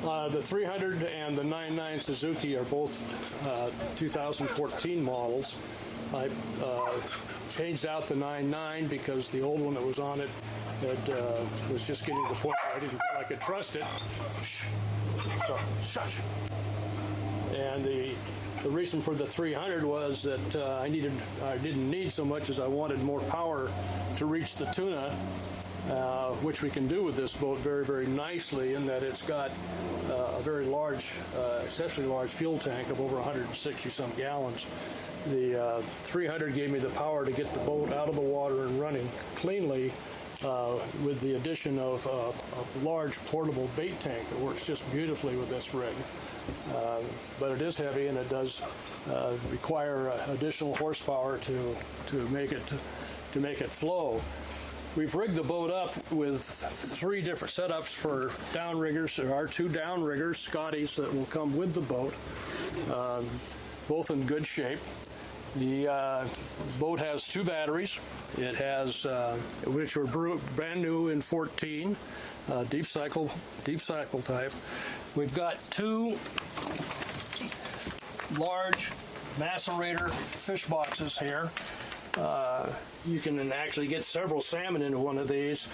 The 300 and the 99 Suzuki are both 2014 models. I changed out the 99 because the old one that was on it was just getting to the point where I didn't feel I could trust it. So, shush. And the reason for the 300 was that I didn't need so much as I wanted more power to reach the tuna, which we can do with this boat very, very nicely in that it's got a very large, exceptionally large fuel tank of over 160 some gallons. The 300 gave me the power to get the boat out of the water and running cleanly with the addition of a large portable bait tank that works just beautifully with this rig. But it is heavy and it does require additional horsepower to make it flow. We've rigged the boat up with 3 different setups for downriggers. There are 2 downriggers, Scotties, that will come with the boat, both in good shape. The boat has 2 batteries. It has, which were brand new in 14, deep cycle type. We've got 2 large macerator fish boxes here. You can actually get several salmon into one of these,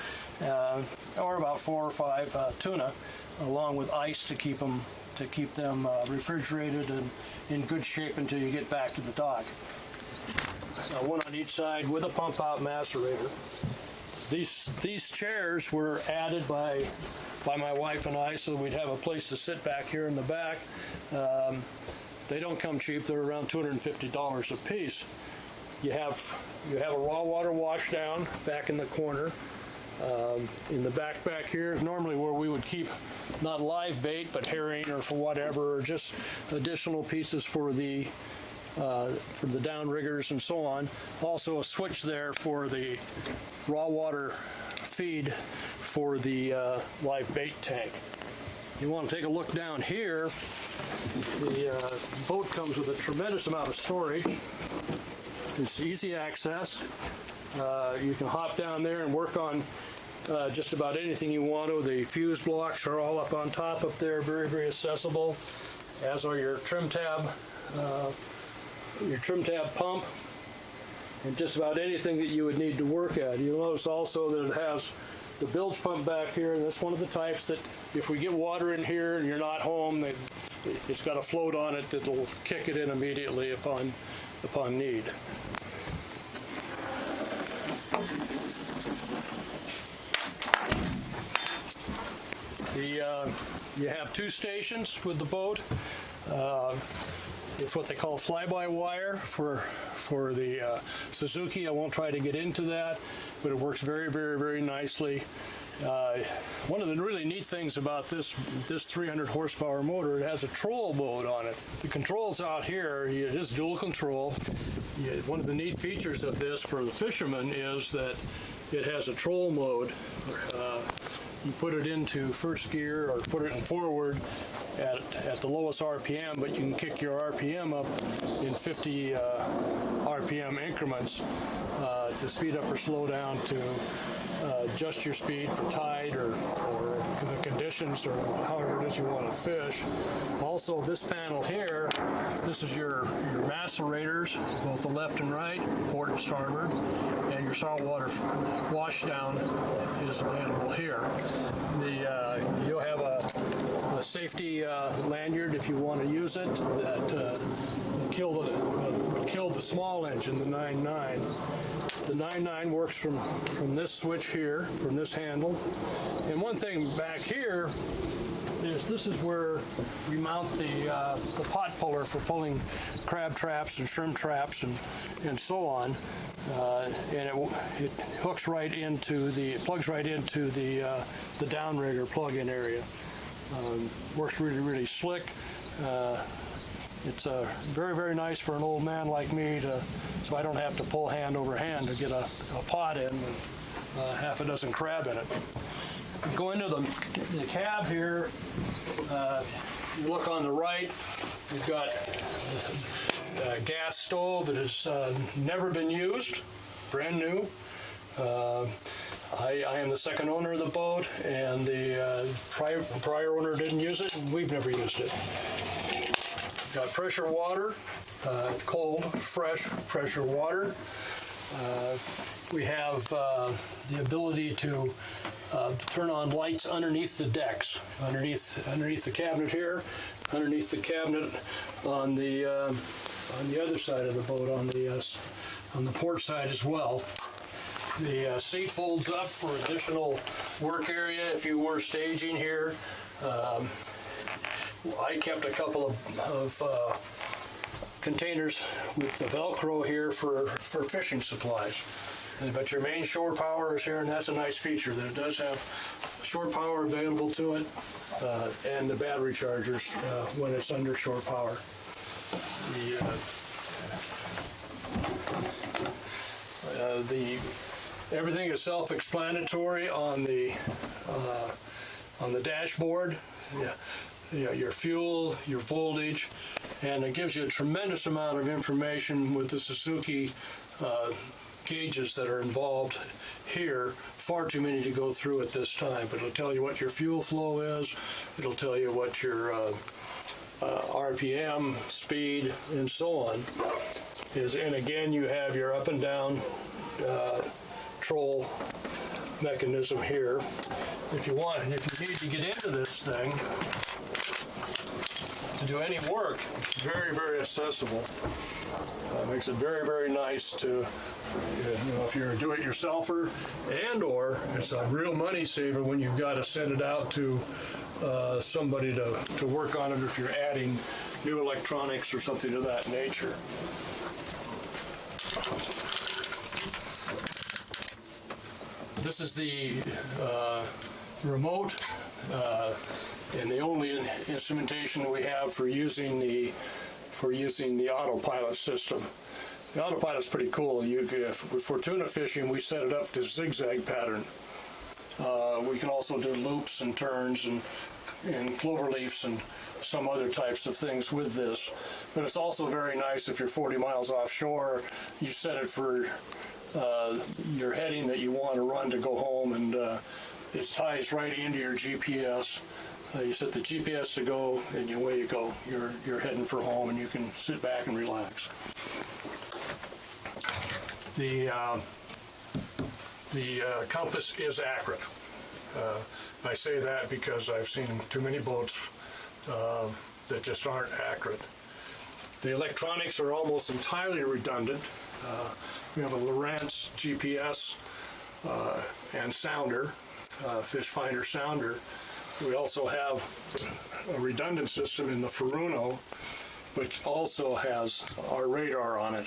or about 4 or 5 tuna, along with ice to keep them refrigerated and in good shape until you get back to the dock. One on each side with a pump-out macerator. These chairs were added by my wife and I so we'd have a place to sit back here in the back. They don't come cheap. They're around $250 a piece. You have a raw water washdown back in the corner. In the back here, normally where we would keep not live bait, but herring or for whatever, or just additional pieces for the downriggers and so on. Also a switch there for the raw water feed for the live bait tank. You want to take a look down here. The boat comes with a tremendous amount of storage. It's easy access. You can hop down there and work on just about anything you want to. The fuse blocks are all up on top up there, very, very accessible, as are your trim tab pump, and just about anything that you would need to work at. You'll notice also that it has the bilge pump back here, and that's one of the types that if we get water in here and you're not home, it's got a float on it that'll kick it in immediately upon need. You have 2 stations with the boat. It's what they call fly-by-wire for the Suzuki. I won't try to get into that, but it works very, very, very nicely. One of the really neat things about this 300 horsepower motor, it has a troll mode on it. The controls out here, it is dual control. One of the neat features of this for the fishermen is that it has a troll mode. You put it into first gear or put it in forward at the lowest RPM, but you can kick your RPM up in 50 RPM increments to speed up or slow down to adjust your speed for tide or the conditions or however it is you want to fish. Also, this panel here, this is your macerators, both the left and right, port and starboard, and your saltwater washdown is available here. You'll have a safety lanyard if you want to use it that kill the small engine, the 99. The 99 works from this switch here, from this handle. And one thing back here is this is where we mount the pot puller for pulling crab traps and shrimp traps and so on. And it hooks right into plugs right into the downrigger plug-in area. Works really, really slick. It's very, very nice for an old man like me so I don't have to pull hand over hand to get a pot in with half a dozen crab in it. Go into the cab here. You look on the right, you've got a gas stove that has never been used, brand new. I am the second owner of the boat, and the prior owner didn't use it, and we've never used it. Got pressure water, cold, fresh pressure water. We have the ability to turn on lights underneath the decks, underneath the cabinet here, underneath the cabinet on the other side of the boat, on the port side as well. The seat folds up for additional work area if you were staging here. I kept a couple of containers with the Velcro here for fishing supplies. But your main shore power is here, and that's a nice feature, that it does have shore power available to it, and the battery chargers when it's under shore power. Everything is self-explanatory on the dashboard. Your fuel, your voltage, and it gives you a tremendous amount of information with the Suzuki gauges that are involved here. Far too many to go through at this time, but it'll tell you what your fuel flow is, it'll tell you what your RPM, speed, and so on is. And again, you have your up and down troll mechanism here. If you need to get into this thing to do any work, it's very, very accessible. Makes it very, very nice to, if you're a do-it-yourselfer, and/or it's a real money saver when you've got to send it out to somebody to work on it, if you're adding new electronics or something of that nature. This is the remote and the only instrumentation we have for using the autopilot system. The autopilot's pretty cool. For tuna fishing, we set it up to zigzag pattern. We can also do loops and turns and clover leafs and some other types of things with this. But it's also very nice if you're 40 miles offshore, you set it for your heading that you want to run to go home, and it ties right into your GPS. You set the GPS to go, and away you go. You're heading for home, and you can sit back and relax. The compass is accurate. I say that because I've seen too many boats that just aren't accurate. The electronics are almost entirely redundant. We have a Lowrance GPS and sounder, fish finder sounder. We also have a redundant system in the Furuno, which also has our radar on it.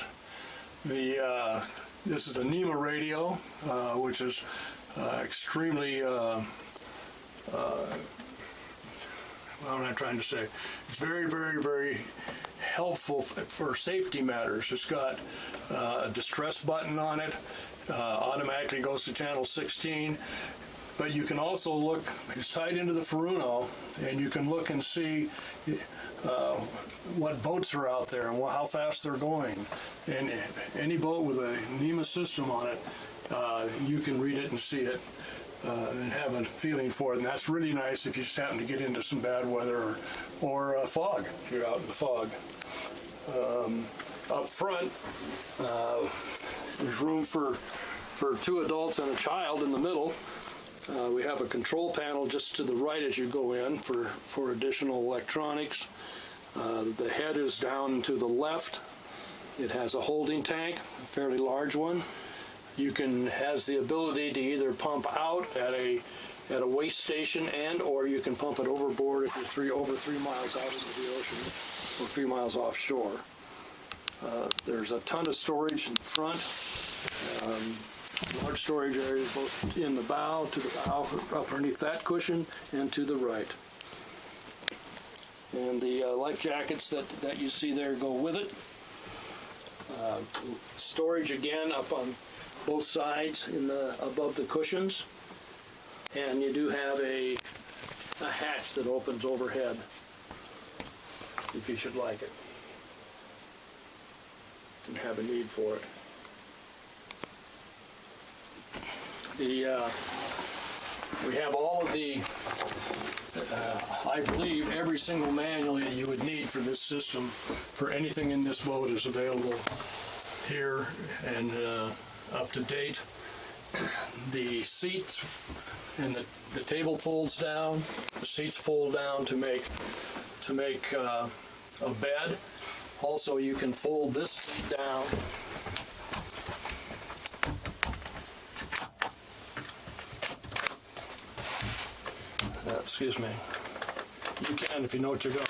This is a NEMA radio, which is extremely, what am I trying to say? It's very, very, very helpful for safety matters. It's got a distress button on it, automatically goes to channel 16. But you can also look, it's tied into the Furuno, and you can look and see what boats are out there and how fast they're going. And any boat with a NEMA system on it, you can read it and see it and have a feeling for it. And that's really nice if you just happen to get into some bad weather or fog, if you're out in the fog. Up front, there's room for 2 adults and a child in the middle. We have a control panel just to the right as you go in for additional electronics. The head is down to the left. It has a holding tank, a fairly large one. Has the ability to either pump out at a waste station or you can pump it overboard if you're over 3 miles out into the ocean or 3 miles offshore. There's a ton of storage in front. Large storage areas both in the bow, to the bow, up underneath that cushion, and to the right. And the life jackets that you see there go with it. Storage again up on both sides above the cushions. And you do have a hatch that opens overhead if you should like it and have a need for it. We have all of the, I believe every single manual that you would need for this system, for anything in this boat, is available here and up to date. The seats and the table folds down. The seats fold down to make a bed. Also, you can fold this down. Excuse me. You can if you know what you're doing.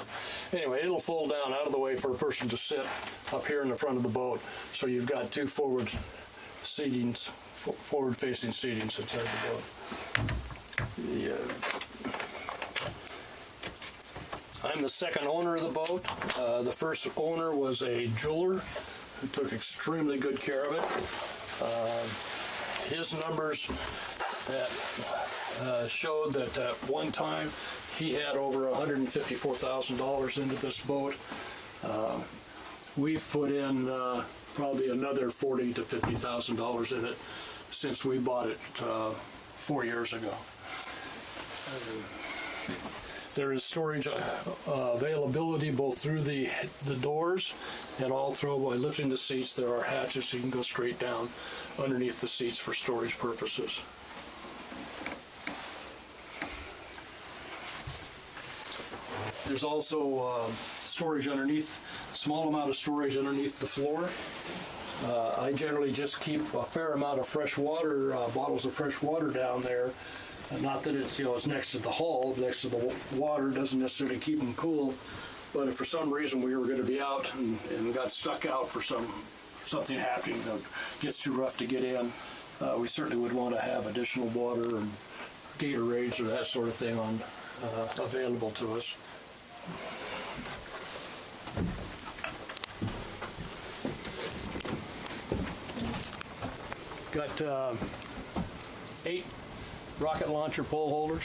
Anyway, it'll fold down out of the way for a person to sit up here in the front of the boat. So you've got two forward-facing seatings inside the boat. I'm the second owner of the boat. The first owner was a jeweler who took extremely good care of it. His numbers that showed that at one time he had over $154,000 into this boat. We've put in probably another $40,000 to $50,000 in it since we bought it 4 years ago. There is storage availability both through the doors and all through by lifting the seats. There are hatches so you can go straight down underneath the seats for storage purposes. There's also storage underneath, small amount of storage underneath the floor. I generally just keep a fair amount of fresh water, bottles of fresh water down there. Not that it's, it's next to the hull, next to the water, doesn't necessarily keep them cool. But if for some reason we were going to be out and got stuck out for something happening that gets too rough to get in, we certainly would want to have additional water and Gatorades or that sort of thing available to us. Got 8 rocket launcher pole holders.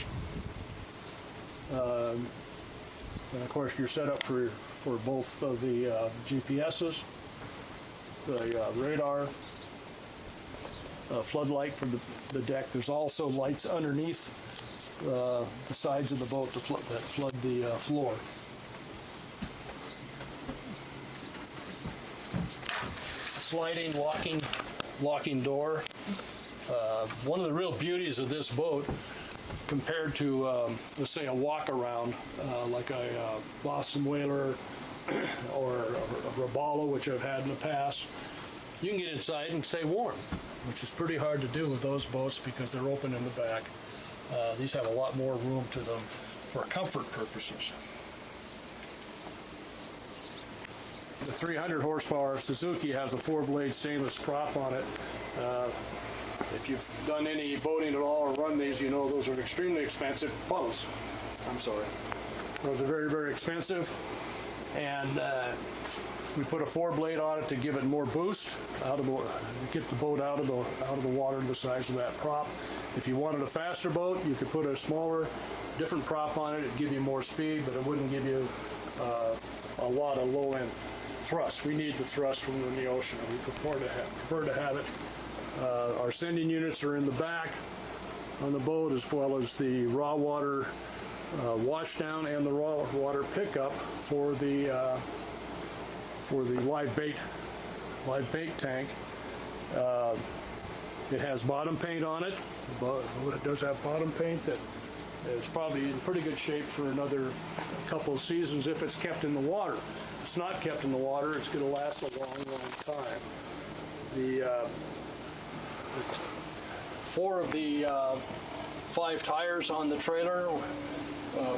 And of course you're set up for both of the GPSs, the radar, floodlight for the deck. There's also lights underneath the sides of the boat that flood the floor. Sliding, locking door. One of the real beauties of this boat, compared to, let's say, a walk-around, like a Boston Whaler or a Robalo, which I've had in the past, you can get inside and stay warm, which is pretty hard to do with those boats because they're open in the back. These have a lot more room to them for comfort purposes. The 300 horsepower Suzuki has a 4-blade stainless prop on it. If you've done any boating at all or run these, you know those are extremely expensive. Boats, I'm sorry. Those are very, very expensive. And we put a 4-blade on it to give it more boost, get the boat out of the water to the size of that prop. If you wanted a faster boat, you could put a smaller, different prop on it. It'd give you more speed, but it wouldn't give you a lot of low-end thrust. We need the thrust from the ocean. We prefer to have it. Our sending units are in the back on the boat, as well as the raw water washdown and the raw water pickup for the live bait tank. It has bottom paint on it. It does have bottom paint that is probably in pretty good shape for another couple of seasons if it's kept in the water. If it's not kept in the water, it's going to last a long, long time. The 4 of the 5 tires on the trailer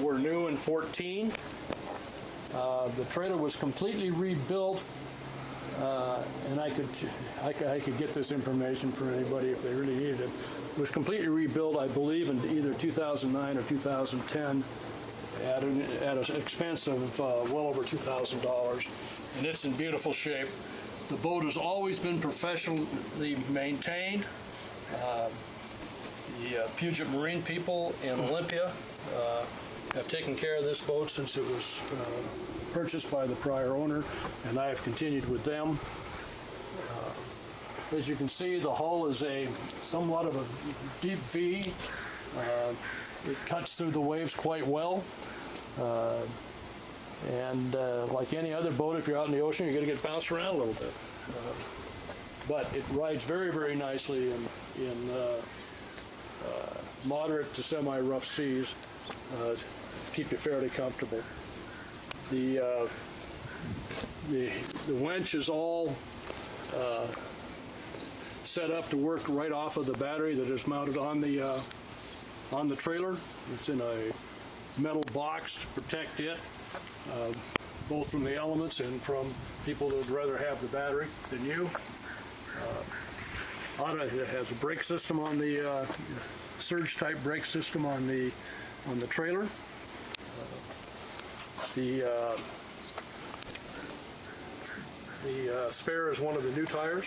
were new in 14. The trailer was completely rebuilt, and I could get this information for anybody if they really needed it. It was completely rebuilt, I believe, in either 2009 or 2010 at an expense of well over $2,000, and it's in beautiful shape. The boat has always been professionally maintained. The Puget Marine people in Olympia have taken care of this boat since it was purchased by the prior owner, and I have continued with them. As you can see, the hull is somewhat of a deep V. It cuts through the waves quite well. And like any other boat, if you're out in the ocean, you're going to get bounced around a little bit. But it rides very, very nicely in moderate to semi-rough seas. Keep you fairly comfortable. The winch is all set up to work right off of the battery that is mounted on the trailer. It's in a metal box to protect it, both from the elements and from people that would rather have the battery than you. It has a brake system on the surge type brake system on the trailer. The spare is one of the new tires.